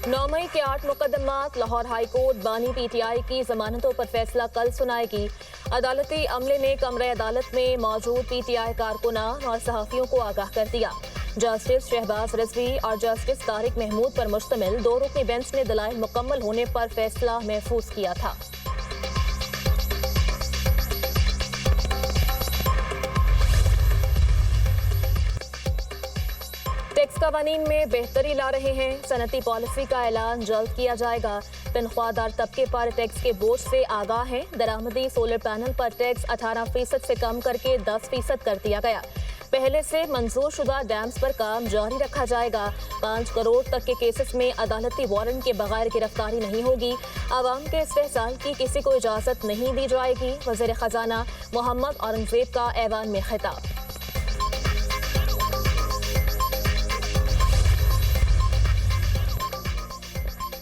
9 मई के 8 मुकदमात। Lahore high court बानी PTI की जमानतों पर फैसला कल सुनाएगी। अदालती अमले ने कमरे अदालत में मौजूद PTI कारकुनान और सहाफियों को आगाह कर दिया। जस्टिस शहबाज रिजवी और जस्टिस तारिक महमूद पर मुश्तमिल 2 रुकनी बेंच ने दलाइल मुकम्मल होने पर फैसला महफूज किया था। टैक्स कवानीन में बेहतरी ला रहे हैं। सनती पॉलिसी का ऐलान जल्द किया जाएगा। तनख्वाहदार तबके पर टैक्स के बोझ से आगाह हैं। दरामदी सोलर पैनल पर टैक्स 18% से कम करके 10% कर दिया गया। पहले से मंजूर शुदा डैम्स पर काम जारी रखा जाएगा। 5 करोड़ तक के केसेस में अदालती वारंट के बगैर गिरफ्तारी नहीं होगी। आवाम के इस्तेहसाल की किसी को इजाजत नहीं दी जाएगी। वज़ीर खजाना मोहम्मद औरंगजेब का ऐवान में खिताब।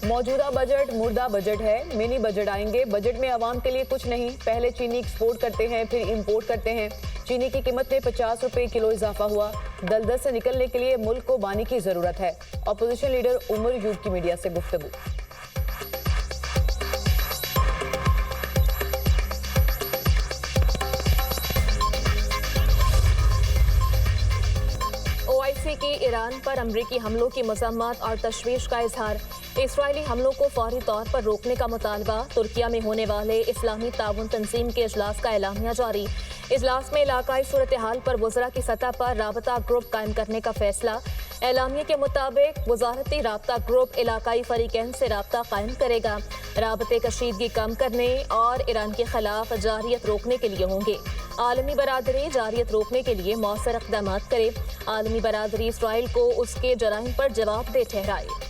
मौजूदा बजट मुर्दा बजट है। मिनी बजट आएंगे। बजट में आवाम के लिए कुछ नहीं। पहले चीनी एक्सपोर्ट करते हैं, फिर इंपोर्ट करते हैं। चीनी की कीमत में 50 रुपए किलो इजाफा हुआ। दलदल से निकलने के लिए मुल्क को बानी की जरूरत है। अपोजिशन लीडर उमर यूब की मीडिया से गुफ्तगू। OIC की ईरान पर अमरीकी हमलों की मजम्मत और तशवीश का इजहार। इसराइली हमलों को फौरी तौर पर रोकने का मुतालबा। तुर्किया में होने वाले इस्लामी ताउन तंजीम के इजलास का एलामिया जारी। इजलास में इलाकाई सूरत हाल पर वज़रा की सतह पर राबता ग्रुप कायम करने का फैसला। एलामिया के मुताबिक वजारती राबता ग्रुप इलाकाई फरीकैन से राबता कायम करेगा। राबते कशीदगी कम करने और ईरान के खिलाफ जारियत रोकने के लिए होंगे। आलमी बरादरी जारियत रोकने के लिए मौसर इक़दामात करे। आलमी बरादरी इसराइल को उसके जराइम पर जवाबदेह ठहराए।